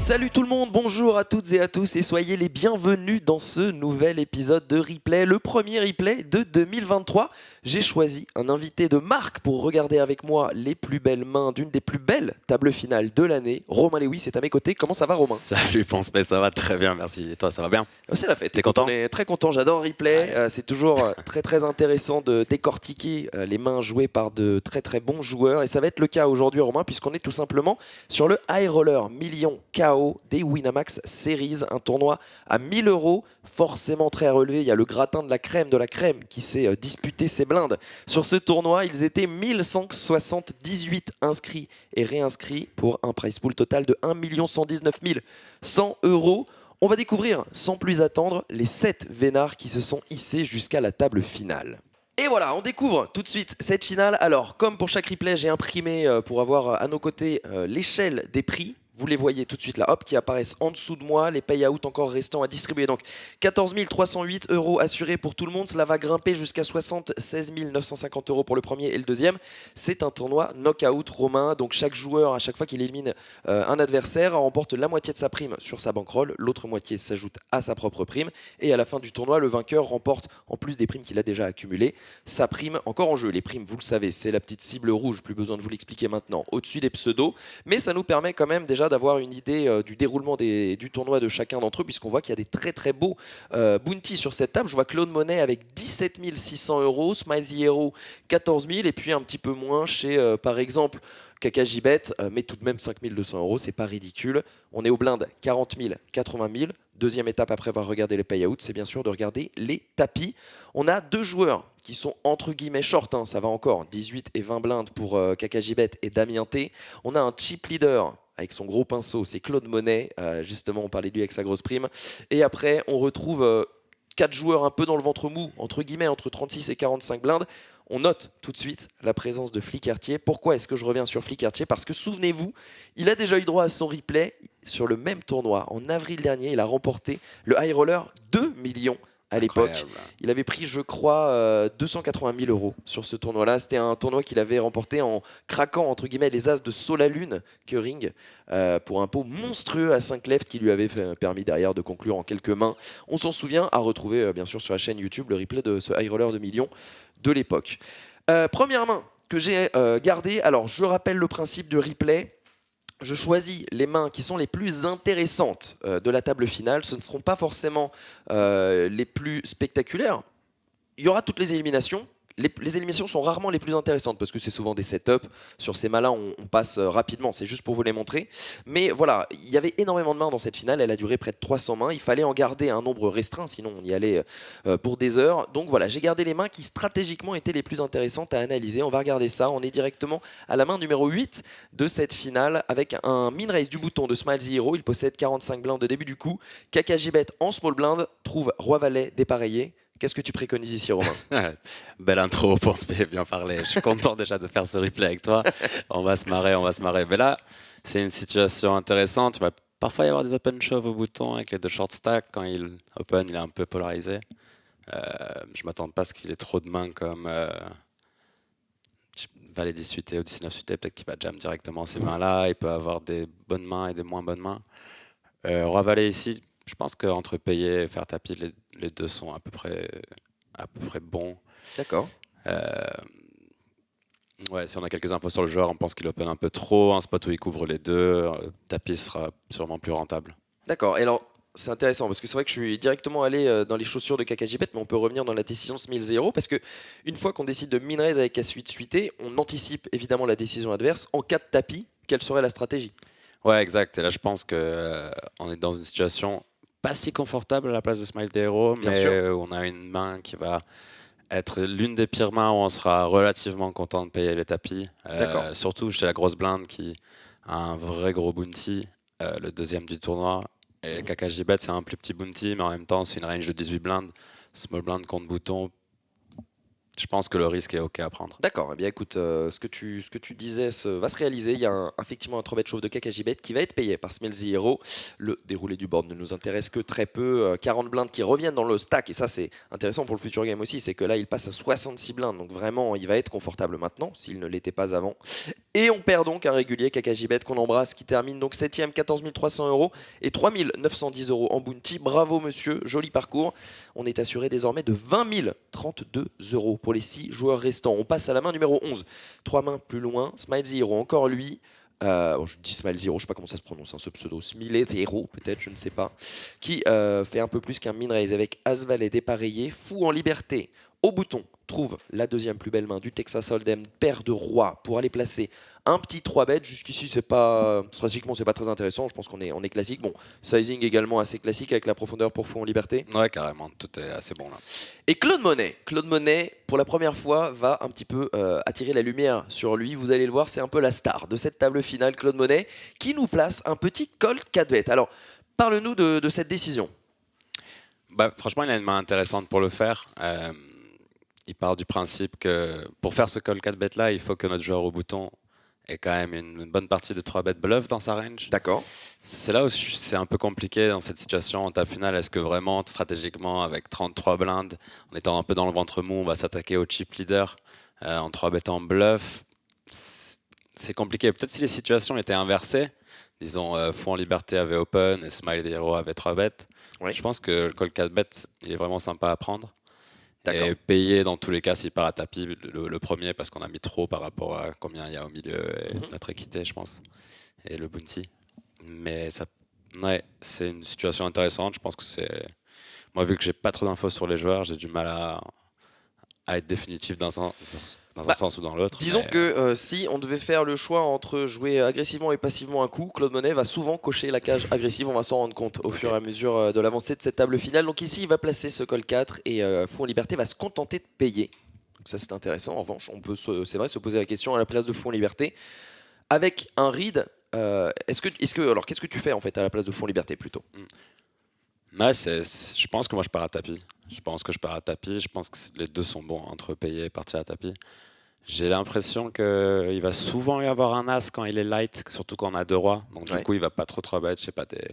Salut tout le monde, bonjour à toutes et à tous et soyez les bienvenus dans ce nouvel épisode de Replay, le premier replay de 2023. J'ai choisi un invité de marque pour regarder avec moi les plus belles mains d'une des plus belles tables finales de l'année. Romain Lewis est à mes côtés. Comment ça va, Romain? Salut Ponce, mais ça va très bien, merci. Et toi, ça va bien? C'est la fête. T'es content? On est très content, j'adore Replay. C'est toujours très intéressant de décortiquer les mains jouées par de très bons joueurs. Et ça va être le cas aujourd'hui, Romain, puisqu'on est tout simplement sur le High Roller Million KO des Winamax Series, un tournoi à 1000 €, forcément très relevé. Il y a le gratin de la crème qui s'est disputé ses blindes. Sur ce tournoi, ils étaient 1178 inscrits et réinscrits pour un prize pool total de 1 119 100 €. On va découvrir, sans plus attendre, les 7 vénards qui se sont hissés jusqu'à la table finale. Et voilà, on découvre tout de suite cette finale. Alors, comme pour chaque replay, j'ai imprimé pour avoir à nos côtés l'échelle des prix. Vous les voyez tout de suite là, hop, qui apparaissent en dessous de moi, les payouts encore restants à distribuer. Donc 14 308 € assurés pour tout le monde. Cela va grimper jusqu'à 76 950 € pour le premier et le deuxième. C'est un tournoi knockout romain. Donc chaque joueur, à chaque fois qu'il élimine un adversaire, remporte la moitié de sa prime sur sa bankroll. L'autre moitié s'ajoute à sa propre prime. Et à la fin du tournoi, le vainqueur remporte, en plus des primes qu'il a déjà accumulées, sa prime encore en jeu. Les primes, vous le savez, c'est la petite cible rouge, plus besoin de vous l'expliquer maintenant, au-dessus des pseudos. Mais ça nous permet quand même déjà d'avoir une idée du déroulement du tournoi de chacun d'entre eux, puisqu'on voit qu'il y a des très beaux bounties sur cette table. Je vois Claude Monet avec 17 600 €, Smile the Hero 14 000, et puis un petit peu moins chez, par exemple, KKJBet, mais tout de même 5 200 €, c'est pas ridicule. On est au blind 40 000, 80 000. Deuxième étape après avoir regardé les payouts, c'est bien sûr de regarder les tapis. On a deux joueurs qui sont entre guillemets short, ça va encore, 18 et 20 blindes pour KKJBet et Damien T. On a un chip leader avec son gros pinceau, c'est Claude Monet, justement on parlait de lui avec sa grosse prime. Et après on retrouve 4 joueurs un peu dans le ventre mou, entre guillemets, entre 36 et 45 blindes. On note tout de suite la présence de Flickertier. Pourquoi est-ce que je reviens sur Flickertier? Parce que souvenez-vous, il a déjà eu droit à son replay sur le même tournoi. En avril dernier, il a remporté le High Roller 2 millions à l'époque. Il avait pris, je crois, 280 000 € sur ce tournoi-là. C'était un tournoi qu'il avait remporté en craquant, entre guillemets, les as de Solalune Keuring pour un pot monstrueux à 5 left qui lui avait permis derrière de conclure en quelques mains. On s'en souvient, à retrouver bien sûr sur la chaîne YouTube le replay de ce High Roller de millions de l'époque. Première main que j'ai gardée. Alors, je rappelle le principe de replay. Je choisis les mains qui sont les plus intéressantes de la table finale. Ce ne seront pas forcément les plus spectaculaires. Il y aura toutes les éliminations. Les éliminations sont rarement les plus intéressantes parce que c'est souvent des setups. Sur ces mains-là, on passe rapidement. C'est juste pour vous les montrer. Mais voilà, il y avait énormément de mains dans cette finale. Elle a duré près de 300 mains. Il fallait en garder un nombre restreint, sinon on y allait pour des heures. Donc voilà, j'ai gardé les mains qui stratégiquement étaient les plus intéressantes à analyser. On va regarder ça. On est directement à la main numéro 8 de cette finale avec un min raise du bouton de Smile the Hero. Il possède 45 blindes de début du coup. KKJBet en small blind trouve Roi-Valet dépareillé. Qu'est-ce que tu préconises ici, Romain? Belle intro, Ponce, bien parlé. Je suis content déjà de faire ce replay avec toi. On va se marrer. Mais là, c'est une situation intéressante. Il va parfois y avoir des open shove au bouton avec les deux short stacks. Quand il open, il est un peu polarisé. Je ne m'attends pas à ce qu'il ait trop de mains comme Valet 10 suité ou 19 suité. Peut-être qu'il va jam directement ces mains-là. Il peut avoir des bonnes mains et des moins bonnes mains. Roi-Valet ici, je pense qu'entre payer et faire tapis, les deux sont à peu près bons. D'accord. Ouais, si on a quelques infos sur le joueur, on pense qu'il open un peu trop. Un spot où il couvre les deux, tapis sera sûrement plus rentable. D'accord. Et alors, c'est intéressant parce que c'est vrai que je suis directement allé dans les chaussures de KKJBet, mais on peut revenir dans la décision Smile 0 parce que une fois qu'on décide de min raise avec S8 suité, on anticipe évidemment la décision adverse. En cas de tapis, quelle serait la stratégie? Ouais, exact. Et là, je pense qu'on est dans une situation pas si confortable à la place de Smile the Hero, mais on a une main qui va être l'une des pires mains où on sera relativement content de payer les tapis. Surtout chez la grosse blinde qui a un vrai gros bounty, le deuxième du tournoi. Et KKJBet, c'est un plus petit bounty, mais en même temps, c'est une range de 18 blindes. Small blind contre bouton. Je pense que le risque est OK à prendre. D'accord. Eh bien, écoute, ce que tu disais va se réaliser. Il y a effectivement un 3-bet chauve de KKJBet qui va être payé par Smile the Hero. Le déroulé du board ne nous intéresse que très peu. 40 blindes qui reviennent dans le stack. Et ça, c'est intéressant pour le futur game aussi. C'est que là, il passe à 66 blindes. Donc vraiment, il va être confortable maintenant, s'il ne l'était pas avant. Et on perd donc un régulier, Kakajibet, qu'on embrasse, qui termine donc 7ème, 14 300 € et 3 910 € en bounty. Bravo monsieur, joli parcours. On est assuré désormais de 20 032 € pour les 6 joueurs restants. On passe à la main numéro 11. 3 mains plus loin, Smile Zero, encore lui. Je dis Smile Zero, je ne sais pas comment ça se prononce, ce pseudo. Smile Zero, peut-être, je ne sais pas. Qui fait un peu plus qu'un min raise avec As-Valet dépareillé, fou en liberté. Au bouton, trouve la deuxième plus belle main du Texas Hold'em, paire de rois pour aller placer un petit 3-bet. Jusqu'ici, stratégiquement, c'est pas très intéressant. Je pense qu'on est classique. Bon, sizing également assez classique avec la profondeur pour fou en liberté. Ouais, carrément, tout est assez bon là. Et Claude Monet, pour la première fois, va un petit peu attirer la lumière sur lui. Vous allez le voir, c'est un peu la star de cette table finale, Claude Monet, qui nous place un petit call 4-bet. Alors, parle-nous de cette décision. Franchement, il a une main intéressante pour le faire. Il part du principe que pour faire ce call 4-bet là, il faut que notre joueur au bouton ait quand même une bonne partie de 3-bet bluff dans sa range. D'accord. C'est là où c'est un peu compliqué dans cette situation en table finale. Est-ce que vraiment, stratégiquement, avec 33 blindes, en étant un peu dans le ventre mou, on va s'attaquer au chip leader en 3-bet en bluff? C'est compliqué. Peut-être si les situations étaient inversées, disons Fou en liberté avait open et Smile Hero avait 3-bet. Oui. Je pense que le call 4-bet, il est vraiment sympa à prendre. Et payer dans tous les cas s'il part à tapis le premier parce qu'on a mis trop par rapport à combien il y a au milieu et notre équité, je pense, et le bounty. Mais c'est une situation intéressante. Je pense que c'est. Moi, vu que j'ai pas trop d'infos sur les joueurs, j'ai du mal à être définitif dans un sens ou dans l'autre. Disons que si on devait faire le choix entre jouer agressivement et passivement un coup, Claude Monet va souvent cocher la cage agressive, on va s'en rendre compte au fur et à mesure de l'avancée de cette table finale. Donc ici, il va placer ce call 4 et Fou en liberté va se contenter de payer. Donc ça, c'est intéressant. En revanche, on peut, c'est vrai, se poser la question à la place de Fou en liberté. Avec un read, alors qu'est-ce que tu fais en fait à la place de Fou en liberté plutôt? Je pense que moi je pars à tapis. Je pense que les deux sont bons entre payer et partir à tapis. J'ai l'impression qu'il va souvent y avoir un as quand il est light, surtout quand on a deux rois. Donc du coup, il va pas trop bet, je sais pas, des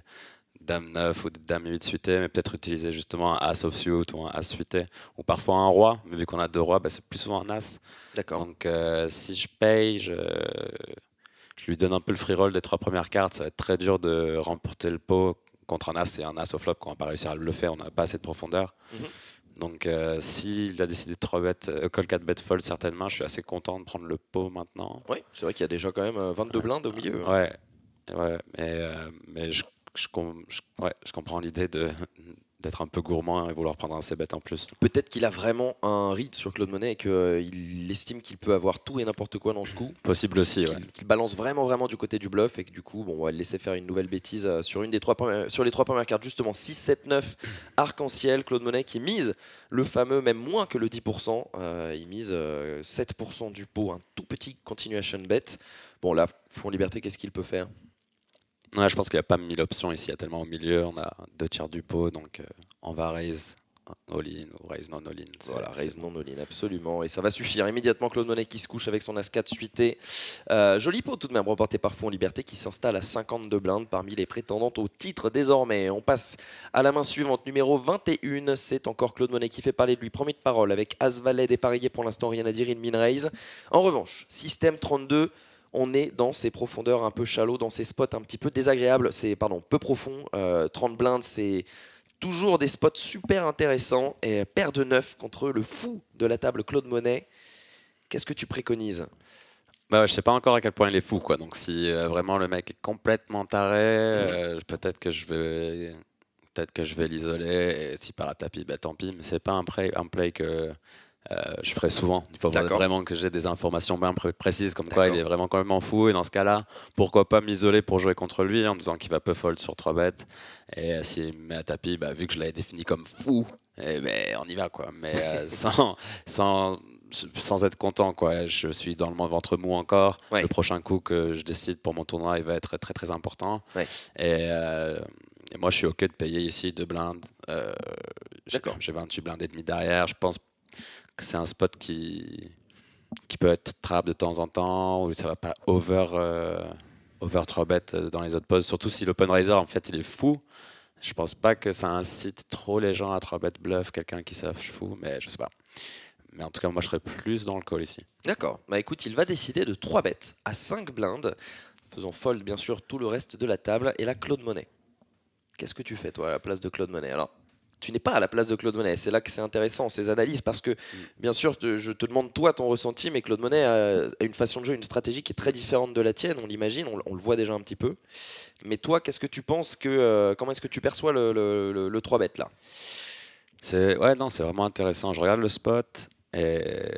dames 9 ou des dames 8 suitées, mais peut-être utiliser justement un as offsuit ou un as suité, ou parfois un roi, mais vu qu'on a deux rois, c'est plus souvent un as. D'accord. Donc si je paye, je lui donne un peu le free roll des 3 premières cartes. Ça va être très dur de remporter le pot contre un as et un as au flop. Quand on va pas réussir à le faire, on n'a pas assez de profondeur. Donc s'il a décidé de 3-bet, call 4-bet fold certainement, je suis assez content de prendre le pot maintenant. Oui, c'est vrai qu'il y a déjà quand même 22 blindes au milieu. Ouais, mais je comprends l'idée d'être un peu gourmand et vouloir prendre un c-bet en plus. Peut-être qu'il a vraiment un read sur Claude Monet et qu'il estime qu'il peut avoir tout et n'importe quoi dans ce coup. Possible aussi, ouais. Qu'il balance vraiment du côté du bluff et que du coup, on va le laisser faire une nouvelle bêtise sur les 3 premières cartes, justement 6, 7, 9, arc-en-ciel. Claude Monet qui mise le fameux, même moins que le 10%, il mise 7% du pot, un tout petit continuation bet. Bon là, Fou en liberté, qu'est-ce qu'il peut faire? Ouais, je pense qu'il n'y a pas 1000 options ici, il y a tellement au milieu, on a 2/3 du pot, donc on va raise all-in ou raise non all-in. Voilà, raise non all-in, absolument, et ça va suffire. Immédiatement, Claude Monet qui se couche avec son As-4 suité. Joli pot tout de même remporté par Fou en liberté qui s'installe à 52 blindes parmi les prétendantes au titre désormais. On passe à la main suivante, numéro 21. C'est encore Claude Monet qui fait parler de lui. Premier de parole avec As-Valet dépareillé, pour l'instant rien à dire, il min raise. En revanche, système 32. On est dans ces profondeurs un peu shallow, dans ces spots un petit peu désagréables, peu profond. 30 blindes, c'est toujours des spots super intéressants. Et paire de 9 contre le fou de la table Claude Monet. Qu'est-ce que tu préconises? Je sais pas encore à quel point il est fou, quoi. Donc si vraiment le mec est complètement taré, peut-être que je vais l'isoler. Et s'il part à tapis, tant pis. Mais c'est pas un play que je ferai souvent. Il faut vraiment que j'ai des informations bien précises, comme quoi il est vraiment complètement fou. Et dans ce cas-là, pourquoi pas m'isoler pour jouer contre lui en me disant qu'il va peu fold sur 3 bêtes. Et s'il me met à tapis, vu que je l'avais défini comme fou, on y va, quoi. Mais sans être content, quoi. Je suis dans le ventre mou encore. Ouais. Le prochain coup que je décide pour mon tournoi, il va être très très important. Ouais. Et moi, je suis OK de payer ici 2 blindes. J'ai 28 blindes et demi derrière. Je pense que c'est un spot qui peut être trap de temps en temps, où ça va pas over 3 bêtes dans les autres poses, surtout si l'open raiser en fait il est fou. Je pense pas que ça incite trop les gens à 3 bêtes bluff quelqu'un qui s'affiche fou, mais je sais pas. Mais en tout cas, moi, je serais plus dans le call ici. D'accord. Bah écoute, il va décider de 3 bêtes à 5 blindes, faisant fold bien sûr tout le reste de la table. Et là, Claude Monet. Qu'est-ce que tu fais toi à la place de Claude Monet? Alors, tu n'es pas à la place de Claude Monet. C'est là que c'est intéressant, ces analyses, parce que bien sûr, je te demande toi ton ressenti, mais Claude Monet a une façon de jouer, une stratégie qui est très différente de la tienne, on l'imagine, on le voit déjà un petit peu. Mais toi, qu'est-ce que tu penses comment est-ce que tu perçois le 3 bet là? Ouais, non, c'est vraiment intéressant. Je regarde le spot et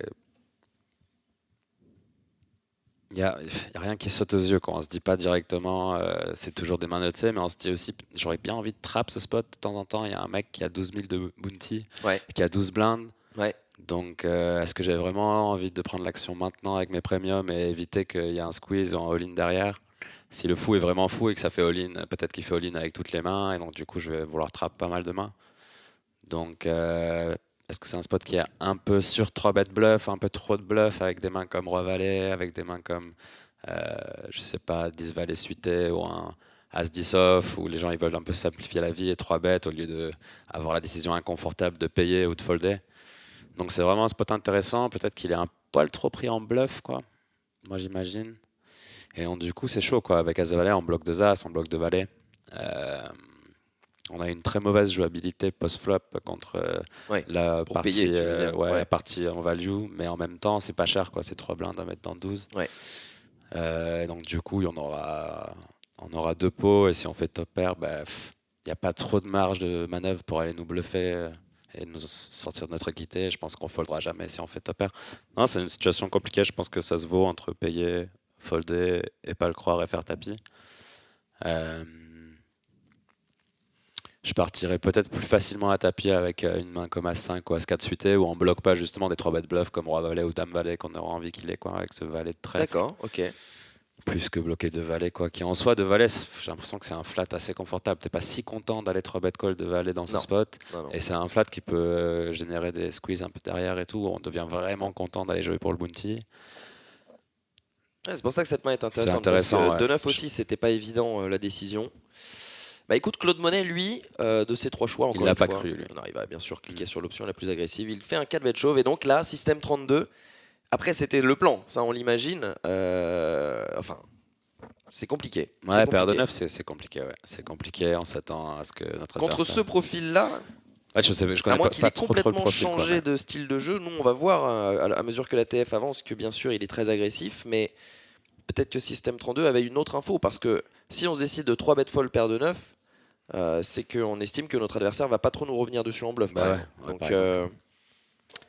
il y a rien qui saute aux yeux, quoi. On se dit pas directement, c'est toujours des mains notées, mais on se dit aussi, j'aurais bien envie de trap ce spot de temps en temps. Il y a un mec qui a 12 000 de bounty, Ouais, qui a 12 blindes. ouais. Donc, est-ce que j'ai vraiment envie de prendre l'action maintenant avec mes premiums et éviter qu'il y ait un squeeze ou un all-in derrière? Si le fou est vraiment fou et que ça fait all-in, peut-être qu'il fait all-in avec toutes les mains, et donc du coup, je vais vouloir trap pas mal de mains. Donc, est-ce que c'est un spot qui est un peu sur 3 bet bluff, un peu trop de bluff avec des mains comme Roi Valet, avec des mains comme, je sais pas, 10 Valet suité ou un As 10 off, où les gens ils veulent un peu simplifier la vie et 3 bêtes au lieu d'avoir la décision inconfortable de payer ou de folder. Donc c'est vraiment un spot intéressant. Peut-être qu'il est un poil trop pris en bluff, quoi. Moi j'imagine. Et donc, du coup c'est chaud, quoi. Avec As de Valet, on bloque 2 As, on bloque 2 Valets. On a une très mauvaise jouabilité post-flop contre Ouais, la pour partie, payer, tu veux dire. ouais, Ouais. la partie en value, mais en même temps, c'est pas cher, quoi. C'est 3 blindes à mettre dans 12. Ouais. Donc, du coup, on aura 2 pots, et si on fait top pair, il n'y a pas trop de marge de manœuvre pour aller nous bluffer et nous sortir de notre équité. Je pense qu'on foldera jamais si on fait top pair. Non, c'est une situation compliquée. Je pense que ça se vaut entre payer, folder et pas le croire et faire tapis. Euh, Je partirais peut-être plus facilement à tapis avec une main comme As5 ou As4 suité, où on bloque pas justement des 3 bêtes bluff comme Roi Valet ou Dame Valet qu'on aura envie qu'il ait, quoi, avec ce Valet de trèfle. D'accord, ok. Plus que bloquer 2 Valets, quoi. Qui en soi, 2 Valets, j'ai l'impression que c'est un flat assez confortable. T'es pas si content d'aller 3 bêtes call de Valet dans ce Non. spot. Non. Et c'est un flat qui peut générer des squeezes un peu derrière et tout. On devient vraiment content d'aller jouer pour le bounty. Ouais, c'est pour ça que cette main est C'est intéressante. intéressant. Parce que Ouais. de 9 aussi, c'était pas évident la décision. Bah écoute, Claude Monet, lui, de ses 3 choix, encore l'a une pas fois, cru, lui. il va bien sûr cliquer sur l'option la plus agressive. Il fait un 4 bet chauve et donc là, système 32. Après, c'était le plan, ça on l'imagine. Enfin, c'est compliqué. Ouais, paire de 9, c'est compliqué. Ouais. C'est compliqué. On s'attend à ce que notre Contre adversaire... ce profil-là, Ouais, je connais à moins pas, qu'il pas ait trop le complètement profil, quoi, changé mais- de style de jeu, nous on va voir à mesure que la TF avance que bien sûr il est très agressif, mais peut-être que System 32 avait une autre info parce que si on se décide de 3 bet fold paire de 9, c'est qu'on estime que notre adversaire va pas trop nous revenir dessus en bluff. Bah par ouais, exemple. ouais, Donc par exemple.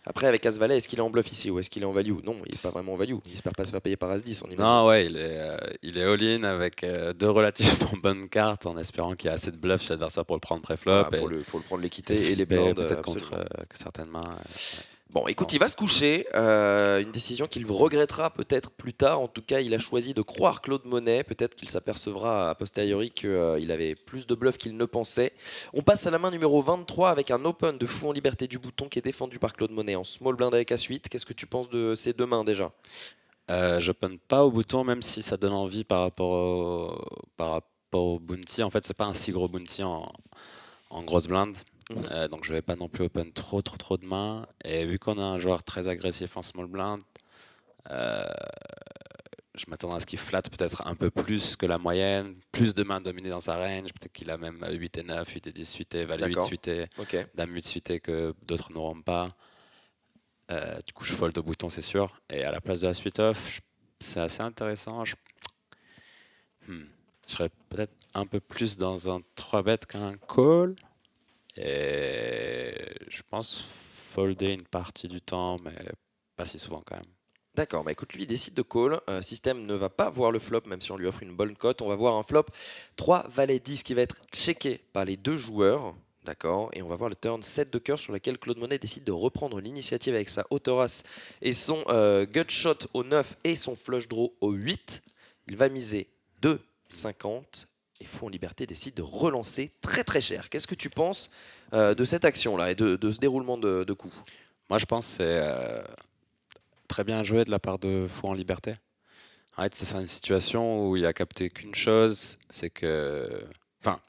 après avec As Valet, est-ce qu'il est en bluff ici ou est-ce qu'il est en value? Non, il est pas vraiment en value. Il espère pas se faire payer par As 10, on imagine. Non, ouais, il est all-in avec 2 relativement bonnes cartes en espérant qu'il y a assez de bluff chez l'adversaire pour le prendre pré-flop. Voilà, pour le prendre l'équité et les blindes. peut-être absolument. contre certaines mains. Bon, écoute, il va se coucher. Une décision qu'il regrettera peut-être plus tard. En tout cas, il a choisi de croire Claude Monet. Peut-être qu'il s'apercevra a posteriori qu'il avait plus de bluff qu'il ne pensait. On passe à la main numéro 23 avec un open de fou en liberté du bouton qui est défendu par Claude Monet en small blind avec As8. Qu'est-ce que tu penses de ces deux mains déjà? J'open pas au bouton, même si ça donne envie par rapport au bounty. En fait, c'est pas un si gros bounty en grosse blinde. Donc je vais pas non plus open trop de mains. Et vu qu'on a un joueur très agressif en small blind, je m'attends à ce qu'il flatte peut-être un peu plus que la moyenne, plus de mains dominées dans sa range, peut-être qu'il a même 8 et 9, 8 et 10 suité, Valet 8 suité, Ok. Dame 8 suité que d'autres n'auront pas. Du coup je fold au bouton, c'est sûr. Et à la place de la suite off, c'est assez intéressant. Je serais peut-être un peu plus dans un 3-bet qu'un call. Et je pense folder une partie du temps, mais pas si souvent quand même. D'accord, bah écoute, lui il décide de call. Système ne va pas voir le flop, même si on lui offre une bonne cote. On va voir un flop 3 Valet 10 qui va être checké par les deux joueurs. D'accord, et on va voir le turn 7 de cœur sur lequel Claude Monet décide de reprendre l'initiative avec sa haute-race et son gut shot au 9 et son flush draw au 8. Il va miser 2,50 et Fou en Liberté décide de relancer très très cher. Qu'est-ce que tu penses de cette action-là et de ce déroulement de coups? Moi je pense que c'est très bien joué de la part de Fou en Liberté. En fait, c'est une situation où il a capté qu'une chose, c'est que... Enfin,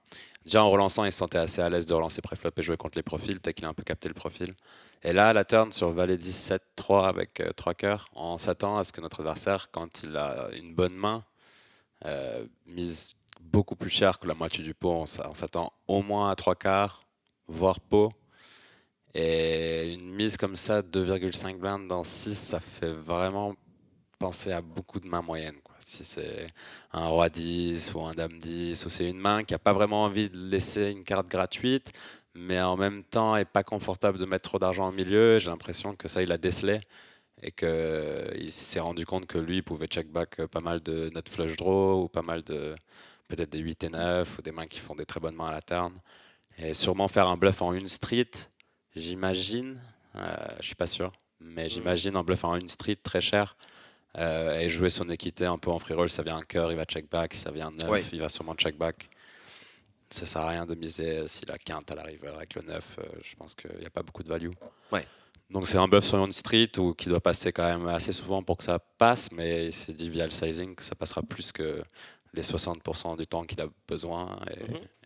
Déjà en relançant, il se sentait assez à l'aise de relancer préflop et jouer contre les profils. Peut-être qu'il a un peu capté le profil. Et là, à la turn sur valet 17-3 avec 3 cœurs, on s'attend à ce que notre adversaire, quand il a une bonne main, mise beaucoup plus cher que la moitié du pot. On s'attend au moins à 3 quarts, voire pot. Et une mise comme ça, 2,5 blindes dans 6, ça fait vraiment penser à beaucoup de mains moyennes, quoi. Si c'est un roi 10 ou un dame 10, ou c'est une main qui n'a pas vraiment envie de laisser une carte gratuite, mais en même temps n'est pas confortable de mettre trop d'argent au milieu, j'ai l'impression que ça, il a décelé et qu'il s'est rendu compte que lui, il pouvait check back pas mal de notre flush draw ou pas mal de peut-être des 8 et 9 ou des mains qui font des très bonnes mains à la turn. Et sûrement faire un bluff en une street, j'imagine, je suis pas sûr, mais j'imagine un bluff en une street très cher. Et jouer son équité un peu en free roll, ça vient un cœur, il va check back, ça vient un 9, il va sûrement check back. Ça sert à rien de miser s'il a quinte à la river avec le 9, je pense qu'il n'y a pas beaucoup de value. Ouais. Donc c'est un bluff sur une street ou qui doit passer quand même assez souvent pour que ça passe, mais il s'est dit via le sizing que ça passera plus que les 60% du temps qu'il a besoin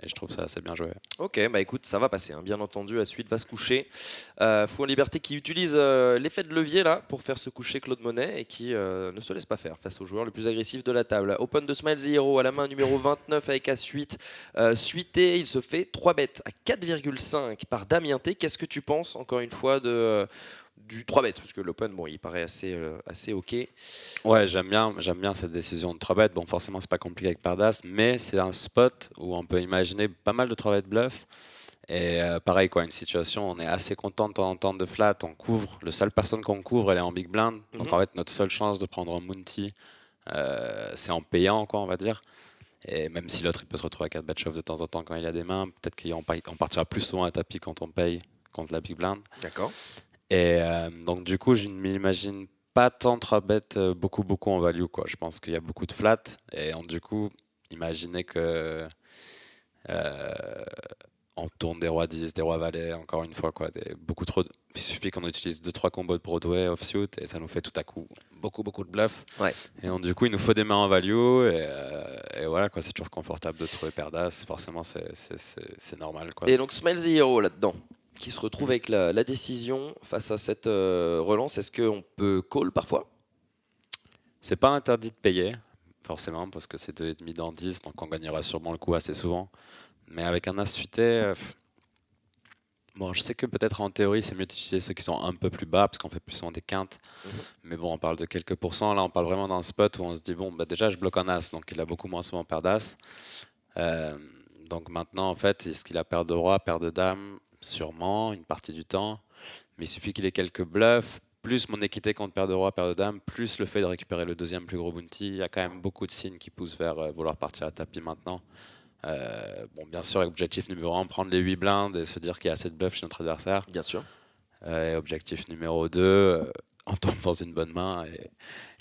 et je trouve ça assez bien joué. Ok, bah écoute, ça va passer, hein. Bien entendu, la suite va se coucher. Fou en Liberté qui utilise l'effet de levier là pour faire se coucher Claude Monet et qui ne se laisse pas faire face au joueur le plus agressif de la table. Open de Smile Zero à la main numéro 29 avec As-8. Suité, il se fait 3 bêtes à 4,5 par Damien T. Qu'est-ce que tu penses encore une fois du 3 bêtes, parce que l'open, bon, il paraît assez ok. Ouais, j'aime bien cette décision de 3 bêtes. Bon, forcément, c'est pas compliqué avec Pardas, mais c'est un spot où on peut imaginer pas mal de 3 bêtes bluff. Et pareil, quoi, une situation, on est assez content de temps en temps de flat, on couvre. La seule personne qu'on couvre, elle est en big blind. Donc en fait, notre seule chance de prendre un Mounty, c'est en payant, quoi, on va dire. Et même si l'autre, il peut se retrouver à 4 bet shove de temps en temps quand il a des mains, peut-être qu'on partira plus souvent à tapis quand on paye contre la big blind. D'accord. Et donc du coup, je ne m'imagine pas tant 3 bêtes beaucoup en value, quoi. Je pense qu'il y a beaucoup de flat. Et donc, du coup, imaginez que on tourne des rois 10, des rois valets, encore une fois, quoi. Beaucoup trop. Il suffit qu'on utilise 2-3 combos de Broadway offsuit et ça nous fait tout à coup beaucoup de bluff. Ouais. Et donc, du coup, il nous faut des mains en value et voilà, quoi. C'est toujours confortable de trouver paire d'as. Forcément, c'est normal, quoi. Et donc Smile Zero là-dedans, qui se retrouve avec la décision face à cette relance. Est-ce qu'on peut call parfois? C'est pas interdit de payer, forcément, parce que c'est 2,5 dans 10, donc on gagnera sûrement le coup assez souvent. Mais avec un as suité, bon, je sais que peut-être en théorie, c'est mieux d'utiliser ceux qui sont un peu plus bas, parce qu'on fait plus souvent des quintes. Mais bon, on parle de quelques pourcents. Là, on parle vraiment d'un spot où on se dit, bon, bah, déjà, je bloque un as, donc il a beaucoup moins souvent paire d'as. Donc maintenant, en fait, est-ce qu'il a paire de roi, paire de dame? Sûrement, une partie du temps. Mais il suffit qu'il ait quelques bluffs, plus mon équité contre paire de roi, paire de dame, plus le fait de récupérer le deuxième plus gros bounty. Il y a quand même beaucoup de signes qui poussent vers vouloir partir à tapis maintenant. Bon, bien sûr, objectif numéro 1, prendre les 8 blindes et se dire qu'il y a assez de bluffs chez notre adversaire. Bien sûr. Et objectif numéro 2, on tombe dans une bonne main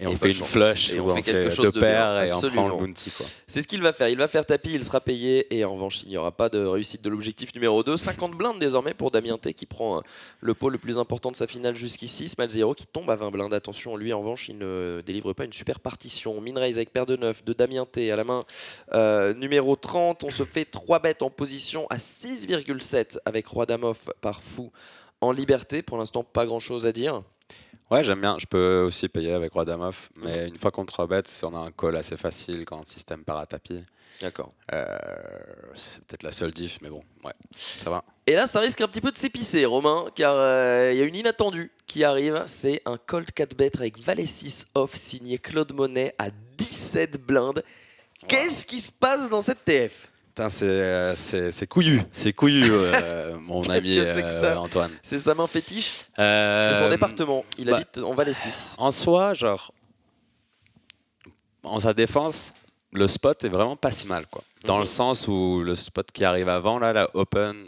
et on fait une flush et ou on fait deux paires et on prend le bounty, quoi. C'est ce qu'il va faire. Il va faire tapis, il sera payé et en revanche, il n'y aura pas de réussite de l'objectif numéro 2. 50 blindes désormais pour Damien T qui prend le pot le plus important de sa finale jusqu'ici. Smile Zero qui tombe à 20 blindes. Attention, lui en revanche, il ne délivre pas une super partition. Min raise avec paire de 9 de Damien T à la main numéro 30. On se fait 3 bêtes en position à 6,7 avec Roi Dame off par Fou en liberté. Pour l'instant, pas grand chose à dire. Ouais, j'aime bien. Je peux aussi payer avec Roi Dame off, mais une fois qu'on 3 bet, on a un call assez facile quand le système part à tapis. D'accord. C'est peut-être la seule diff, mais bon, ouais, ça va. Et là, ça risque un petit peu de s'épicer, Romain, car il y a une inattendue qui arrive. C'est un call 4 bet avec Valet 6 off signé Claude Monet à 17 blindes. Qu'est-ce qui se passe dans cette TF? Putain, c'est couillu, mon ami Antoine. C'est sa main fétiche, c'est son département, il habite en Valet 6. En soi, genre, en sa défense, le spot est vraiment pas si mal, quoi. Dans le sens où le spot qui arrive avant, là, la open,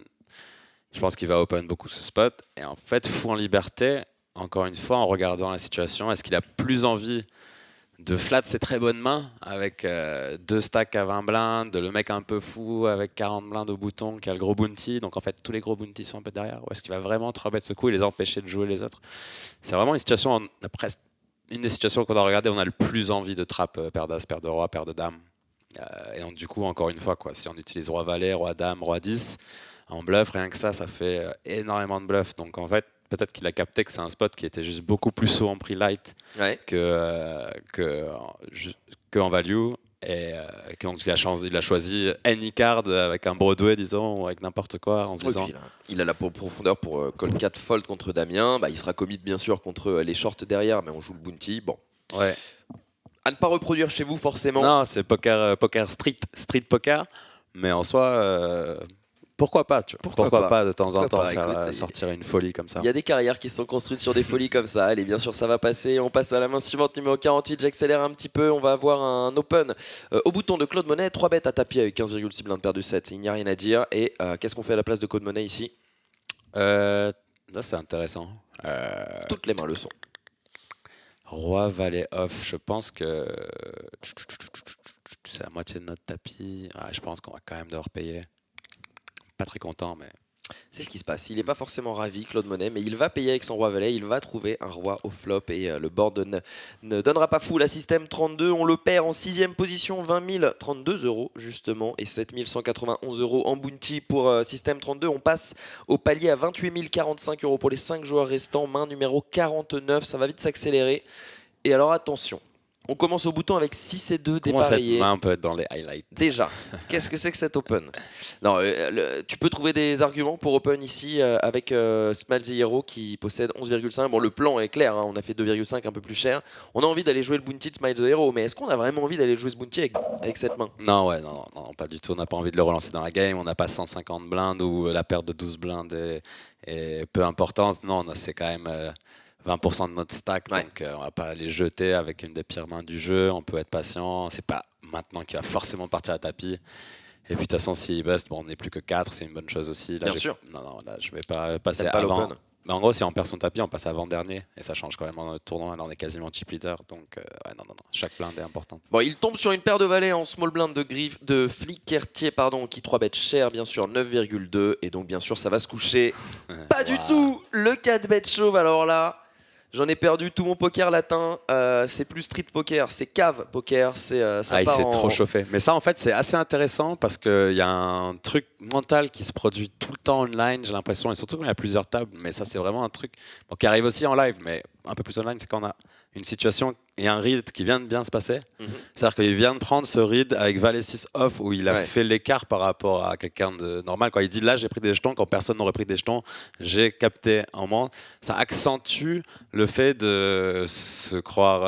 je pense qu'il va open beaucoup ce spot. Et en fait, Fou en liberté, encore une fois, en regardant la situation, est-ce qu'il a plus envie de flat ses très bonnes mains avec 2 stacks à 20 blindes, de le mec un peu fou avec 40 blindes au bouton qui a le gros bounty, donc en fait tous les gros bounties sont un peu derrière, ou est-ce qu'il va vraiment 3 bet ce coup et les empêcher de jouer les autres? C'est vraiment une situation, une des situations qu'on a regardé, on a le plus envie de trap paire d'as, paire de roi, paire de dame. Et donc, du coup, encore une fois, quoi, si on utilise roi valet, roi dame, roi 10, en bluff, rien que ça fait énormément de bluff. Donc en fait, peut-être qu'il a capté que c'est un spot qui était juste beaucoup plus haut en prix light que en value. Et donc il a choisi any card avec un Broadway, disons, ou avec n'importe quoi, en se disant... Il a la profondeur pour call 4 fold contre Damien. Il sera commit bien sûr contre les shorts derrière, mais on joue le bounty. Bon. Ouais. À ne pas reproduire chez vous forcément. Non, c'est poker street poker, mais en soi, pourquoi pas, tu vois. Pourquoi pas de temps en temps sortir une folie comme ça. Il y a des carrières qui sont construites sur des folies comme ça. Allez, bien sûr, ça va passer. On passe à la main suivante, numéro 48. J'accélère un petit peu. On va avoir un open au bouton de Claude Monet. 3 bêtes à tapis avec 15,6 blindes perdu 7. Il n'y a rien à dire. Et qu'est-ce qu'on fait à la place de Claude Monet ici? Là, c'est intéressant. Toutes les mains le sont. Roi, valet, off, je pense que c'est la moitié de notre tapis. Je pense qu'on va quand même devoir payer. Pas très content, mais... C'est ce qui se passe. Il n'est pas forcément ravi, Claude Monet, mais il va payer avec son roi valet. Il va trouver un roi au flop et le board ne donnera pas fou. La système 32, on le perd en 6e position, 20 032 € justement et 7 191 € en bounty pour système 32. On passe au palier à 28 045 € pour les 5 joueurs restants. Main numéro 49, ça va vite s'accélérer. Et alors attention. On commence au bouton avec 6 et 2 dépareillés. Comment cette main peut être dans les highlights? Déjà, qu'est-ce que c'est que cet open? Non, tu peux trouver des arguments pour open ici avec Smile the Hero qui possède 11,5. Bon, le plan est clair, hein, on a fait 2,5 un peu plus cher. On a envie d'aller jouer le bounty de Smile the Hero, mais est-ce qu'on a vraiment envie d'aller jouer ce bounty avec cette main? Non, pas du tout. On n'a pas envie de le relancer dans la game. On n'a pas 150 blindes ou la perte de 12 blindes est peu importante. Non, c'est quand même... 20% de notre stack, donc on va pas les jeter avec une des pires mains du jeu. On peut être patient. C'est pas maintenant qu'il va forcément partir à tapis. Et puis de toute façon, s'il bust, on n'est plus que 4, c'est une bonne chose aussi. Là, bien sûr. Non, là, je vais pas passer avant. Mais en gros, si on perd son tapis, on passe avant-dernier. Et ça change quand même dans notre tournoi. Là, on est quasiment chip leader. Donc, non. Chaque blind est importante. Bon, il tombe sur une paire de valets en small blind de Flickertier, qui 3 bet cher, bien sûr, 9,2. Et donc, bien sûr, ça va se coucher. Pas du tout. Le 4 bet chauve, alors là. J'en ai perdu tout mon poker latin. C'est plus street poker, c'est cave poker. Il s'est trop chauffé. Mais ça, en fait, c'est assez intéressant parce qu'il y a un truc mental qui se produit tout le temps online, j'ai l'impression, et surtout quand il y a plusieurs tables. Mais ça, c'est vraiment un truc qui arrive aussi en live, mais un peu plus online, c'est quand on a une situation et un read qui vient de bien se passer. C'est-à-dire qu'il vient de prendre ce read avec valet 6 off où il a fait l'écart par rapport à quelqu'un de normal. Quand il dit là, j'ai pris des jetons, quand personne n'aurait pris des jetons, j'ai capté un moment. Ça accentue le fait de se croire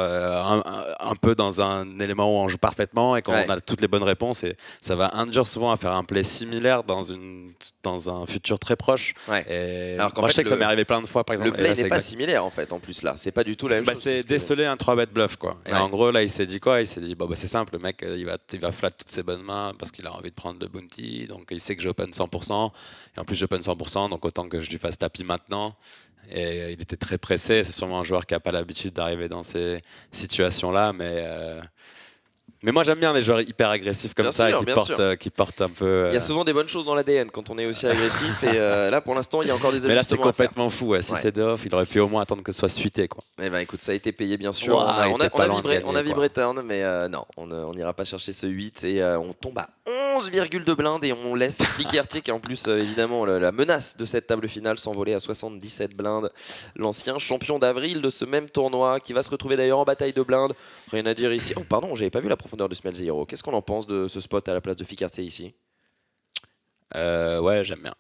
un peu dans un élément où on joue parfaitement et qu'on a toutes les bonnes réponses. Et ça va induire souvent à faire un play similaire dans un futur très proche. Et alors moi, je sais que ça m'est arrivé plein de fois, par exemple. Le play n'est pas similaire, en fait, en plus, là. C'est pas du tout la même chose. C'est déceler un 3-bet bluff, quoi. Et en gros, là, il s'est dit quoi? Il s'est dit, c'est simple, le mec, il va flat toutes ses bonnes mains parce qu'il a envie de prendre le bounty. Donc, il sait que j'open 100%. Et en plus, j'open 100%, donc autant que je lui fasse tapis maintenant. Et il était très pressé. C'est sûrement un joueur qui n'a pas l'habitude d'arriver dans ces situations-là. Mais moi, j'aime bien les joueurs hyper agressifs comme ça, qui portent un peu... Il y a souvent des bonnes choses dans l'ADN quand on est aussi agressif. Et là, pour l'instant, il y a encore des ajustements. Mais là, c'est complètement fou. Si c'est de off, il aurait pu au moins attendre que ce soit suité, quoi. Eh ben, écoute, ça a été payé, bien sûr. On a vibré turn, mais non, on n'ira pas chercher ce 8. Et on tombe à 11,2 blindes et on laisse Flickertier, qui est en plus, évidemment, la menace de cette table finale, s'envoler à 77 blindes. L'ancien champion d'avril de ce même tournoi, qui va se retrouver d'ailleurs en bataille de blindes. Rien à dire ici. Oh, pardon, j'avais pas vu la profondeur de Smell the Hero. Qu'est-ce qu'on en pense de ce spot à la place de Flickertier ici? Ouais, j'aime bien.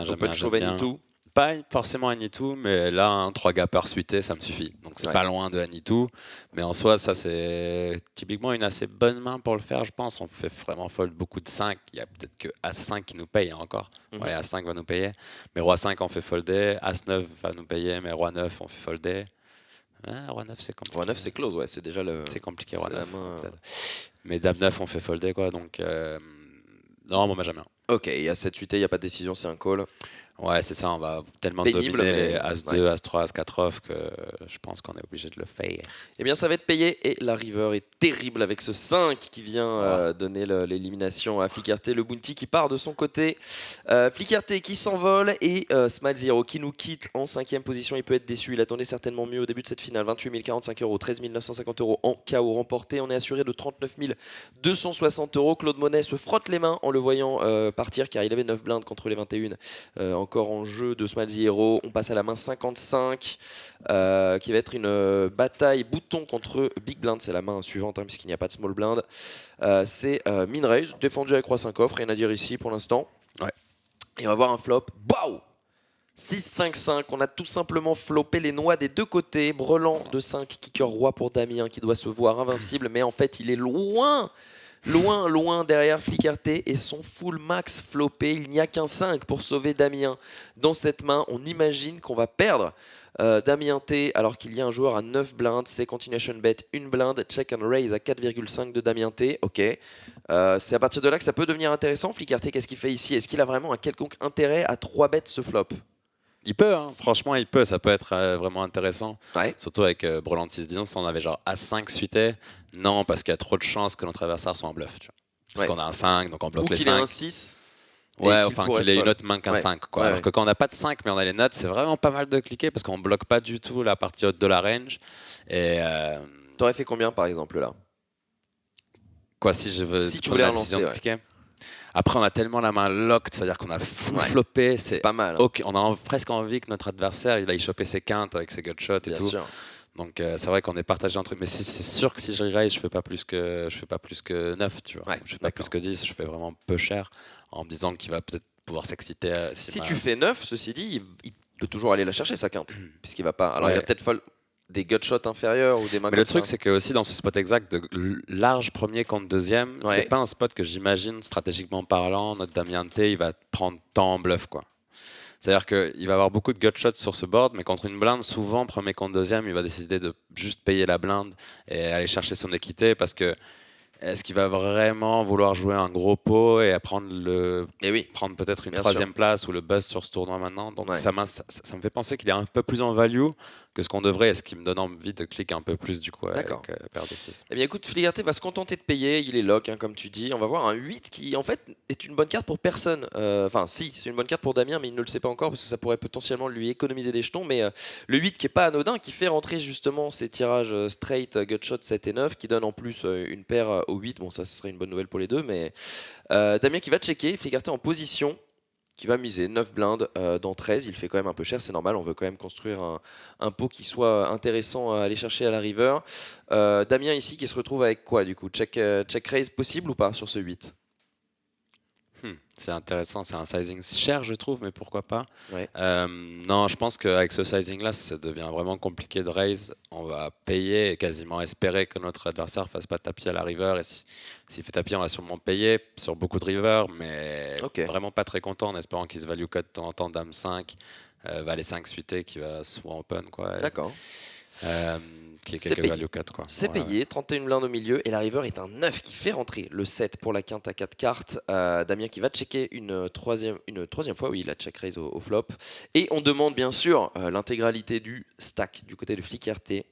On peut te chauffer Anitou. Pas forcément Anitou, mais là, 3 gappers suités, ça me suffit. Donc c'est pas loin de Anitou. Mais en soi, ça c'est typiquement une assez bonne main pour le faire, je pense. On fait vraiment fold beaucoup de 5. Il y a peut-être que As5 qui nous paye encore. Ouais, As5 va nous payer. Mais Roi 5, on fait folder. As9 va nous payer, mais Roi 9, on fait folder. Roi 9, c'est compliqué. Roi 9, c'est close, c'est déjà le... C'est compliqué, Roi 9. Mais Dame 9, on fait folder, quoi. Donc, non, moi, j'aime bien. Ok, il y a 7-8, il n'y a pas de décision, c'est un call. Ouais, c'est ça, on va tellement Pénible, dominer mais les As-2, As-3, As-4 off que je pense qu'on est obligé de le faire. Eh bien, ça va être payé et la river est terrible avec ce 5 qui vient donner l'élimination à Flickr-T. Le bounty qui part de son côté. Flickr-T qui s'envole et Smile Zero qui nous quitte en 5e position. Il peut être déçu. Il attendait certainement mieux au début de cette finale. 28 045 euros, 13 950 euros en KO remporté. On est assuré de 39 260 euros. Claude Monet se frotte les mains en le voyant partir car il avait 9 blindes contre les 21. Encore en jeu de Smile Zero. On passe à la main 55 qui va être une bataille bouton contre Big Blind. C'est la main suivante puisqu'il n'y a pas de small blind. C'est min raise défendu avec roi 5 off. Rien à dire ici pour l'instant. Ouais. Et on va voir un flop. Wow, 6-5-5, on a tout simplement flopé les noix des deux côtés. Brelan de 5, kicker roi pour Damien qui doit se voir invincible, mais en fait il est loin derrière Flickr-T et son full max flopé. Il n'y a qu'un 5 pour sauver Damien dans cette main. On imagine qu'on va perdre Damien T alors qu'il y a un joueur à 9 blindes. C'est continuation bet, une blinde, check and raise à 4,5 de Damien T. Ok. C'est à partir de là que ça peut devenir intéressant. Flickr-T, qu'est-ce qu'il fait ici? Est-ce qu'il a vraiment un quelconque intérêt à 3 bêtes ce flop? Il peut, hein. Franchement, il peut. Ça peut être vraiment intéressant. Ouais. Surtout avec Brelan de 6-10, si on avait genre As5 suité. Non, parce qu'il y a trop de chances que notre adversaire soit en bluff. Tu vois. Parce qu'on a un 5, donc on bloque les 5. Ou qu'il ait un 6. Ouais, enfin qu'il ait une autre main qu'un 5. Quoi. Ouais, parce que quand on n'a pas de 5, mais on a les notes, c'est vraiment pas mal de cliquer parce qu'on bloque pas du tout la partie haute de la range. Et t'aurais fait combien par exemple là? Quoi, si je veux si tu voulais relancer, de cliquer. Après, on a tellement la main locked, c'est-à-dire qu'on a full floppé. C'est pas mal. Hein. Okay. On a presque envie que notre adversaire il aille choper ses quintes avec ses gutshots et Bien tout. sûr. Donc c'est vrai qu'on est partagé entre. Mais c'est sûr que si je raise, je fais pas plus que 9, tu vois. Ouais, je fais pas plus que 10, je fais vraiment peu cher en me disant qu'il va peut-être pouvoir s'exciter. Si tu fais 9, ceci dit, il peut toujours aller la chercher sa quinte, puisqu'il va pas. Alors il va peut-être des gutshots inférieurs ou des mains. Mais le truc, c'est que aussi dans ce spot exact de large premier contre deuxième, c'est pas un spot que j'imagine stratégiquement parlant. Notre Damien T, il va prendre tant en bluff, quoi. C'est-à-dire qu'il va avoir beaucoup de gutshots sur ce board, mais contre une blinde, souvent, premier contre deuxième, il va décider de juste payer la blinde et aller chercher son équité parce que est-ce qu'il va vraiment vouloir jouer un gros pot et prendre peut-être une troisième place ou le buzz sur ce tournoi maintenant? Donc ça me fait penser qu'il est un peu plus en value que ce qu'on devrait, et ce qui me donne envie de cliquer un peu plus du coup avec paire de 6. Eh bien écoute, Flickr-T va se contenter de payer, il est lock comme tu dis. On va voir un 8 qui en fait est une bonne carte pour personne. Enfin si, c'est une bonne carte pour Damien, mais il ne le sait pas encore parce que ça pourrait potentiellement lui économiser des jetons. Mais le 8 qui est pas anodin, qui fait rentrer justement ces tirages straight, gutshot 7 et 9, qui donne en plus une paire au 8. Bon ça ce serait une bonne nouvelle pour les deux, mais Damien qui va checker, Flickr-T en position, qui va miser 9 blindes dans 13. Il fait quand même un peu cher, c'est normal. On veut quand même construire un pot qui soit intéressant à aller chercher à la river. Damien ici qui se retrouve avec quoi du coup? Check raise possible ou pas sur ce 8? C'est intéressant, c'est un sizing cher je trouve, mais pourquoi pas. Ouais. Non, je pense qu'avec ce sizing là, ça devient vraiment compliqué de raise. On va payer et quasiment espérer que notre adversaire fasse pas tapis à la river, et s'il fait tapis on va sûrement payer sur beaucoup de river, mais vraiment pas très content en espérant qu'il se value cut de temps en temps dame 5, valet 5 suité qui va souvent open quoi. D'accord. Qui est quelques value cut quoi. C'est payé, 31 blindes au milieu et la river est un 9 qui fait rentrer le 7 pour la quinte à 4 cartes. Damien qui va checker une troisième fois, oui il a check raise au flop, et on demande bien sûr l'intégralité du stack du côté de Flickr-T.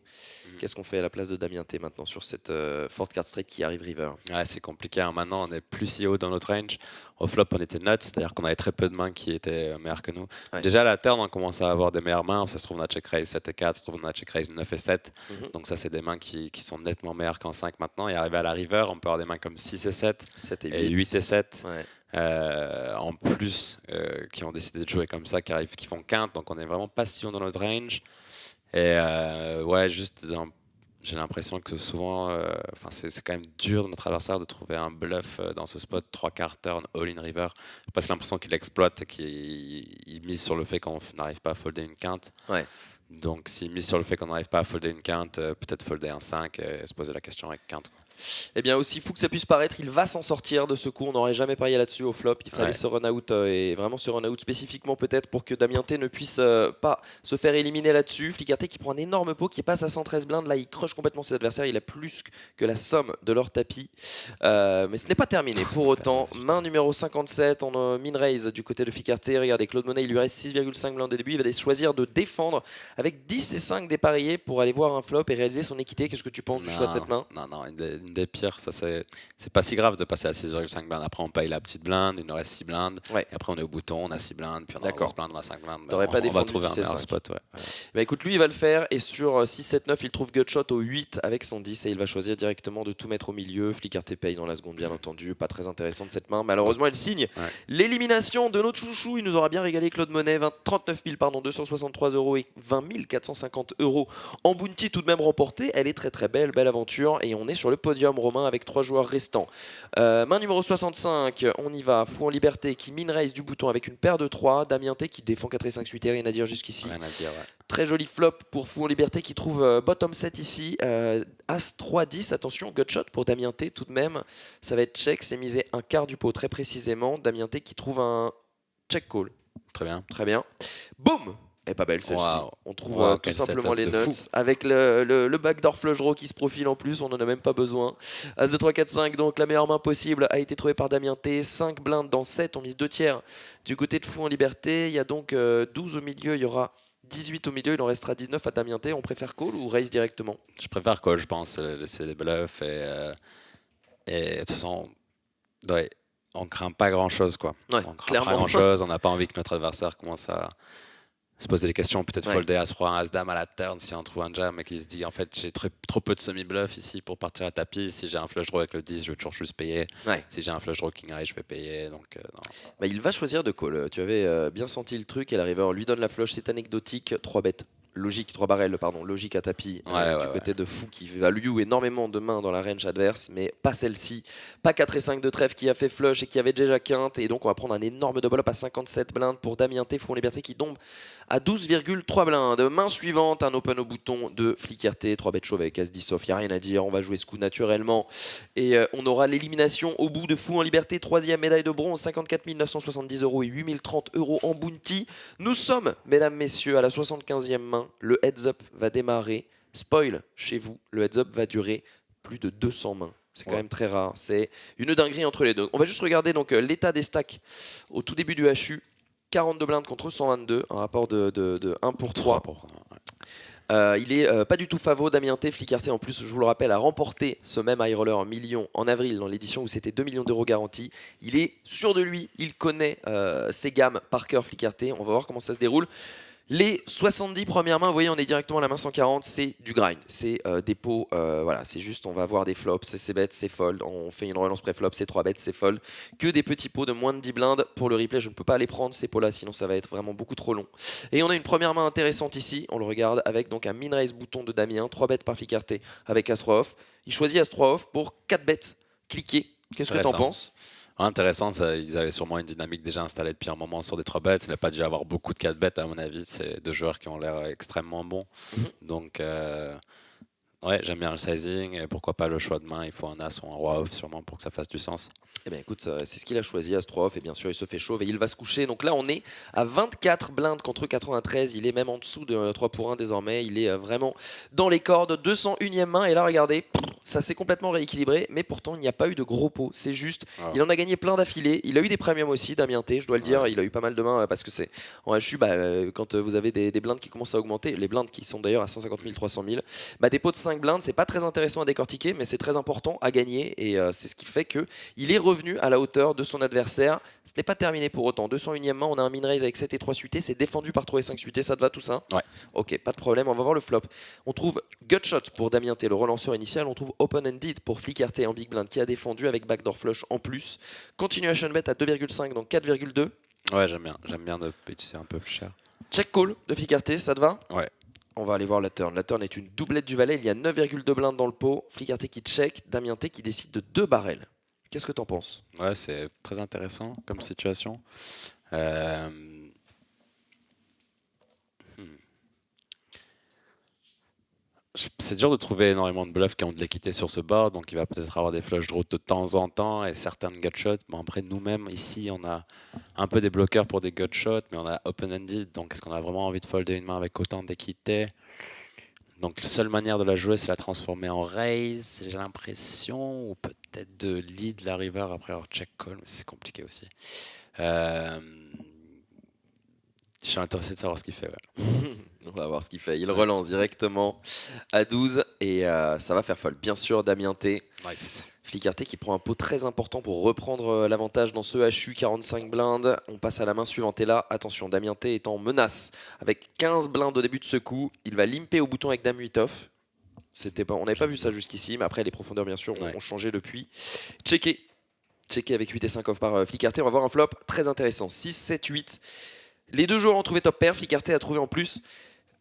Qu'est-ce qu'on fait à la place de Damien T maintenant sur cette forte carte straight qui arrive river? Ouais, c'est compliqué, hein. Maintenant on est plus si haut dans notre range. Au flop on était nuts, c'est-à-dire qu'on avait très peu de mains qui étaient meilleures que nous. Déjà à la turn on commence à avoir des meilleures mains. Ça se trouve on a check raise 7 et 4, ça se trouve on a check raise 9 et 7. Donc ça c'est des mains qui sont nettement meilleures qu'en 5 maintenant. Et arrivé à la river on peut avoir des mains comme 6 et 7, 7 et 8 et 7. Ouais. En plus qui ont décidé de jouer comme ça, qui font quinte. Donc on est vraiment pas si haut dans notre range. Et j'ai l'impression que souvent, c'est quand même dur de notre adversaire de trouver un bluff dans ce spot 3 quarts turn all-in river. J'ai pas l'impression qu'il exploite et qu'il mise sur le fait qu'on n'arrive pas à folder une quinte. Ouais. Donc s'il mise sur le fait qu'on n'arrive pas à folder une quinte, peut-être folder un 5 et se poser la question avec quinte. Eh bien, aussi fou que ça puisse paraître, il va s'en sortir de ce coup. On n'aurait jamais parié là-dessus au flop. Il fallait ce run-out et vraiment ce run-out spécifiquement peut-être pour que Damien T ne puisse pas se faire éliminer là-dessus. Flicker T qui prend un énorme pot, qui passe à 113 blindes. Là, il crush complètement ses adversaires. Il a plus que la somme de leur tapis. Mais ce n'est pas terminé. Pour autant, main numéro 57 en min raise du côté de Flicker T. Regardez, Claude Monet, il lui reste 6,5 blindes de début. Il va choisir de défendre avec 10 et 5 dépareillés pour aller voir un flop et réaliser son équité. Qu'est-ce que tu penses du choix de cette main? Non, une des pires, ça c'est pas si grave de passer à 6,5 blindes. Après, on paye la petite blinde, il nous reste 6 blindes. Ouais. Et après, on est au bouton, on a 6 blindes, puis on a 11 blindes, on a 5 blindes. T'aurais pas on va défendu trouver un meilleur 10 et 5. spot. Ouais. Bah écoute, lui il va le faire et sur 6-7-9 il trouve Gutshot au 8 avec son 10 et il va choisir directement de tout mettre au milieu. Flicker T paye dans la seconde bien entendu, pas très intéressant de cette main. Malheureusement elle signe l'élimination de notre chouchou. Il nous aura bien régalé Claude Monet, 39 000 263 € et 20 450 € en bounty tout de même remporté. Elle est très très belle, belle aventure et on est sur le podium Romain avec 3 joueurs restants. Main numéro 65, on y va. Fou en liberté qui min raise du bouton avec une paire de 3. Damien T qui défend 4 et 5 suite, rien à dire jusqu'ici. Rien à dire, ouais. Très joli flop pour Fou en liberté qui trouve bottom 7 ici. As 3 10, attention, Gutshot pour Damien T tout de même. Ça va être check, c'est misé un quart du pot très précisément. Damien T qui trouve un check call. Très bien. Très bien. Boum! Elle est pas belle celle-ci. Wow. On trouve tout simplement les nuts avec le backdoor flush draw qui se profile en plus, on n'en a même pas besoin. As de 3, 4, 5, donc la meilleure main possible a été trouvée par Damien T. 5 blindes dans 7, on mise 2 tiers du côté de Fou en liberté. Il y a donc 12 au milieu, il y aura 18 au milieu, il en restera 19 à Damien T. On préfère call ou raise directement? Je préfère call, je pense, laisser les bluffs et de toute façon, ouais, on craint pas grand-chose, quoi. Ouais, on craint clairement. pas grand-chose, on n'a pas envie que notre adversaire commence à se poser des questions, peut-être folder As-Roi, As-Dame à la turn si on trouve un jam et qu'il se dit en fait j'ai trop peu de semi-bluff ici pour partir à tapis. Si j'ai un flush draw avec le 10, je vais toujours juste payer. Si j'ai un flush draw king high, je vais payer. Donc, non. Bah, il va choisir de call. Tu avais bien senti le truc et la river lui donne la flush, c'est anecdotique. 3 bêtes. Logique, 3 barrels, pardon, logique à tapis du côté de Fou qui value énormément de mains dans la range adverse, mais pas celle-ci. Pas 4 et 5 de trèfle qui a fait flush et qui avait déjà quinte, et donc on va prendre un énorme double up à 57 blindes pour Damien T. Fou en liberté qui tombe à 12,3 blindes. Main suivante, un open au bouton de Flicker T. 3 bêtes chauves avec As-10 off, il n'y a rien à dire, on va jouer ce coup naturellement. Et on aura l'élimination au bout de Fou en liberté, 3e médaille de bronze, 54 970 € et 8030 € en bounty. Nous sommes, mesdames, messieurs, à la 75e main. Le heads up va démarrer. Spoil chez vous, le heads up va durer plus de 200 mains. C'est quand même très rare. C'est une dinguerie entre les deux. On va juste regarder donc l'état des stacks au tout début du HU. 42 blindes contre 122, un rapport de 1 pour 3. Il est pas du tout favo. Damien T. Flicker T, en plus, je vous le rappelle, a remporté ce même high roller en millions en avril dans l'édition où c'était 2 millions d'euros garantis. Il est sûr de lui, il connaît ses gammes par cœur. Flicker T. On va voir comment ça se déroule. Les 70 premières mains, vous voyez, on est directement à la main 140, c'est du grind, c'est des pots, voilà, c'est juste, on va avoir des flops, c'est bêtes, c'est fold, on fait une relance pré-flop, c'est 3 bêtes, c'est fold, que des petits pots de moins de 10 blindes. Pour le replay, je ne peux pas les prendre, ces pots-là, sinon ça va être vraiment beaucoup trop long. Et on a une première main intéressante ici, on le regarde avec donc un min-raise bouton de Damien, 3 bêtes par Flicker T avec As-3 off. Il choisit As-3 off pour 4 bêtes cliquées. Qu'est-ce que tu en penses? Intéressant, ils avaient sûrement une dynamique déjà installée depuis un moment sur des 3 bêtes. Il n'a pas dû avoir beaucoup de 4 bêtes à mon avis. C'est deux joueurs qui ont l'air extrêmement bons. Donc ouais, j'aime bien le sizing et pourquoi pas le choix de main. Il faut un as ou un roi off sûrement pour que ça fasse du sens. Eh bien écoute, c'est ce qu'il a choisi, As-3 off, et bien sûr il se fait chauve et il va se coucher. Donc là on est à 24 blindes contre 93, il est même en dessous de 3 pour 1 désormais, il est vraiment dans les cordes, 201e main, et là regardez, ça s'est complètement rééquilibré, mais pourtant il n'y a pas eu de gros pots, c'est juste, il en a gagné plein d'affilés, il a eu des premiums aussi, Damien T, je dois le dire, il a eu pas mal de mains parce que c'est en HU, quand vous avez des blindes qui commencent à augmenter, les blindes qui sont d'ailleurs à 150 000, 300 000, des pots de 5 blindes, c'est pas très intéressant à décortiquer, mais c'est très important à gagner, et c'est ce qui fait qu'il est revenu à la hauteur de son adversaire. Ce n'est pas terminé pour autant. 201e main, on a un min raise avec 7 et 3 suités. C'est défendu par 3 et 5 suités. Ça te va tout ça? Ouais. Ok, pas de problème. On va voir le flop. On trouve Gutshot pour Damien T, le relanceur initial. On trouve Open Ended pour Flicker T en big blind qui a défendu avec backdoor flush en plus. Continuation bet à 2,5 donc 4,2. Ouais, j'aime bien. J'aime bien de utiliser un peu plus cher. Check call de Flicker T, ça te va? Ouais. On va aller voir la turn. La turn est une doublette du valet. Il y a 9,2 blindes dans le pot. Flicker T qui check. Damien T qui décide de 2 barrels. Qu'est-ce que tu en penses? Ouais, c'est très intéressant comme situation. C'est dur de trouver énormément de bluffs qui ont de l'équité sur ce board, donc il va peut-être avoir des flush draws de temps en temps et certains gutshots. Bon, après, nous-mêmes, ici, on a un peu des bloqueurs pour des gutshots, mais on a open-ended, donc est-ce qu'on a vraiment envie de folder une main avec autant d'équité? Donc la seule manière de la jouer, c'est la transformer en raise, j'ai l'impression, ou peut-être de lead la river après avoir check call, mais c'est compliqué aussi. Je suis intéressé de savoir ce qu'il fait. Ouais. On va voir ce qu'il fait. Il relance directement à 12 et ça va faire fold. Bien sûr, Damien T. Nice. Flicker T qui prend un pot très important pour reprendre l'avantage dans ce HU 45 blindes. On passe à la main suivante et là, attention, Damien T est en menace avec 15 blindes au début de ce coup. Il va limper au bouton avec Dame 8 off. On n'avait pas vu ça jusqu'ici, mais après les profondeurs bien sûr ont changé depuis. Checker avec 8 et 5 off par Flicker T. On va voir un flop très intéressant. 6, 7, 8. Les deux joueurs ont trouvé top pair. Flicker T a trouvé en plus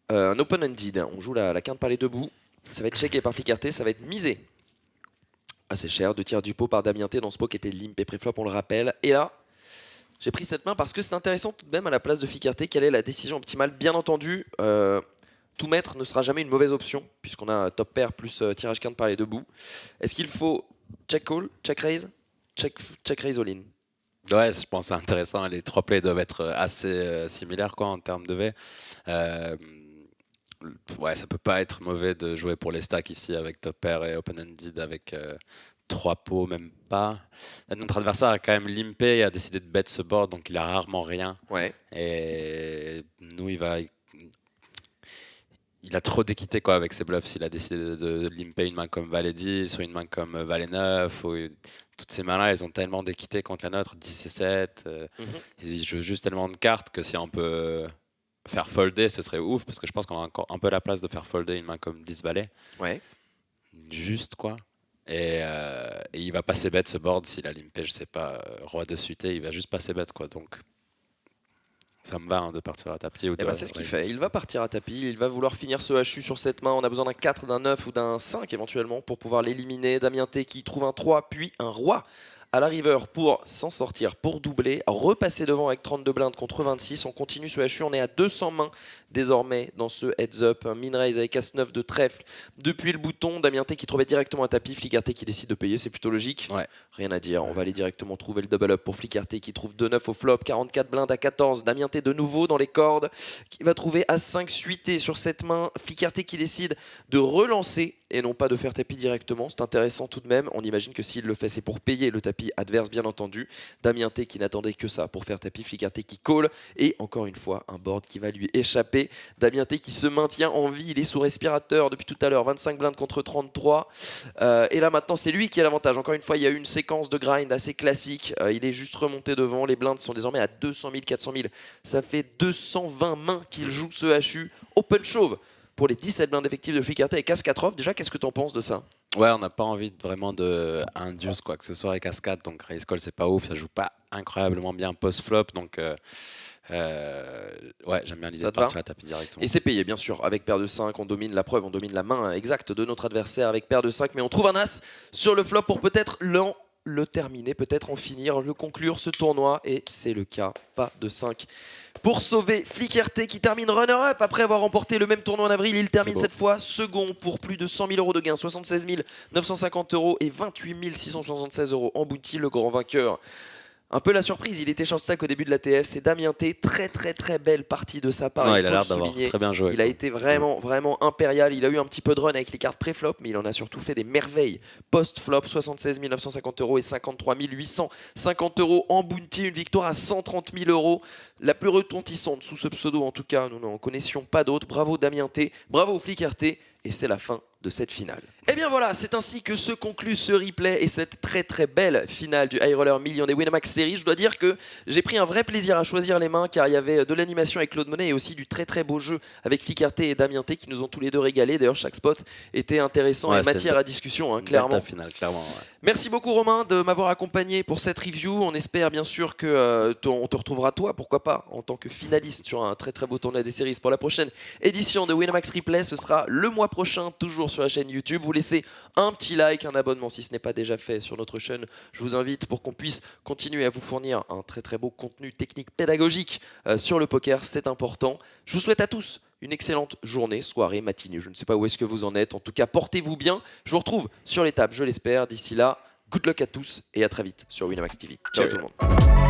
un open-ended. On joue la quinte par les deux bouts. Ça va être checké par Flicker T, ça va être misé. Assez cher, 2 tiers du pot par Damien T dans ce pot qui était limp et préflop, on le rappelle. Et là, j'ai pris cette main parce que c'est intéressant tout de même à la place de Flicker T. Quelle est la décision optimale? Bien entendu, tout mettre ne sera jamais une mauvaise option puisqu'on a top pair plus tirage quinte par les deux bouts. Est-ce qu'il faut check call, check raise, check raise all in? Ouais, je pense que c'est intéressant. Les 3 plays doivent être assez similaires quoi, en termes de V. Ouais, ça peut pas être mauvais de jouer pour les stacks ici avec top pair et open-ended avec 3 pots, même pas. Notre adversaire a quand même limpé et a décidé de bet ce board, donc il a rarement rien. Ouais. Et nous, il a trop d'équité quoi avec ses bluffs. Il a décidé de limper une main comme Valet 10 ou une main comme Valet 9. Toutes ces mains-là, elles ont tellement d'équité contre la nôtre, 10 et 7. Ils jouent juste tellement de cartes que si on peut faire folder, ce serait ouf, parce que je pense qu'on a encore un peu la place de faire folder une main comme 10 Valet. Ouais. Juste quoi. Et il va passer bête ce board s'il a limpé, je sais pas, roi de suité, il va juste passer bête quoi. Donc ça me va de partir à tapis. C'est ce qu'il fait. Il va partir à tapis. Il va vouloir finir ce HU sur cette main. On a besoin d'un 4, d'un 9 ou d'un 5 éventuellement pour pouvoir l'éliminer. Damien T qui trouve un 3 puis un roi à la river pour s'en sortir, pour doubler, repasser devant avec 32 blindes contre 26. On continue ce HU, on est à 200 mains désormais dans ce heads-up. Un min-raise avec As-9 de trèfle depuis le bouton. Damien T qui trouvait directement un tapis. Flicker T qui décide de payer, c'est plutôt logique. Ouais. Rien à dire, on va aller directement trouver le double-up pour Flicker T qui trouve 2-9 au flop, 44 blindes à 14. Damien T de nouveau dans les cordes qui va trouver As-5 suité sur cette main. Flicker T qui décide de relancer et non pas de faire tapis directement. C'est intéressant tout de même. On imagine que s'il le fait, c'est pour payer le tapis adverse, bien entendu. Damien T qui n'attendait que ça pour faire tapis. Flicker T qui call. Et encore une fois, un board qui va lui échapper. Damien T qui se maintient en vie. Il est sous respirateur depuis tout à l'heure. 25 blindes contre 33. Et là, maintenant, c'est lui qui a l'avantage. Encore une fois, il y a eu une séquence de grind assez classique. Il est juste remonté devant. Les blindes sont désormais à 200 000, 400 000. Ça fait 220 mains qu'il joue ce HU. Open chauve pour les 17 blindes effectives de Flicker T avec As-4 off. Déjà, qu'est-ce que tu en penses de ça? Ouais, on n'a pas envie vraiment de induce quoi que ce soit avec As-4, donc raise call c'est pas ouf, ça joue pas incroyablement bien post-flop, donc ouais, j'aime bien l'idée de partir à tapis directement. Et c'est payé bien sûr, avec paire de 5, on domine la preuve, on domine la main exacte de notre adversaire avec paire de 5, mais on trouve un As sur le flop pour peut-être le terminer, peut-être en finir, le conclure ce tournoi, et c'est le cas, pas de 5. Pour sauver Flicker T qui termine runner-up après avoir remporté le même tournoi en avril. Il termine cette fois second pour plus de 100 000 euros de gains, 76 950 euros et 28 676 euros en bounty. Le grand vainqueur. Un peu la surprise, il était short stack au début de la TF, c'est Damien T, très belle partie de sa part. Non, il a l'air d'avoir très bien joué. Il a été vraiment impérial, il a eu un petit peu de run avec les cartes pré-flop, mais il en a surtout fait des merveilles. Post-flop, 76 950 euros et 53 850 euros en bounty, une victoire à 130 000 euros. La plus retentissante sous ce pseudo en tout cas, nous n'en connaissions pas d'autres. Bravo Damien T, bravo Flicker T, et c'est la fin de cette finale. Et bien voilà, c'est ainsi que se conclut ce replay et cette très belle finale du High Roller Million des Winamax Series. Je dois dire que j'ai pris un vrai plaisir à choisir les mains car il y avait de l'animation avec Claude Monet et aussi du très beau jeu avec Flicker T et Damien T qui nous ont tous les deux régalé. D'ailleurs, chaque spot était intéressant et matière à discussion, clairement. Finale, clairement ouais. Merci beaucoup Romain de m'avoir accompagné pour cette review. On espère bien sûr que on te retrouvera toi, pourquoi pas, en tant que finaliste sur un très beau tournoi des séries pour la prochaine édition de Winamax Replay. Ce sera le mois prochain, toujours sur la chaîne YouTube. Vous laissez un petit like, un abonnement si ce n'est pas déjà fait sur notre chaîne. Je vous invite pour qu'on puisse continuer à vous fournir un très beau contenu technique pédagogique sur le poker, c'est important. Je vous souhaite à tous une excellente journée, soirée, matinée. Je ne sais pas où est-ce que vous en êtes. En tout cas, portez-vous bien. Je vous retrouve sur les tables, je l'espère. D'ici là, good luck à tous et à très vite sur Winamax TV. Ciao tout le monde.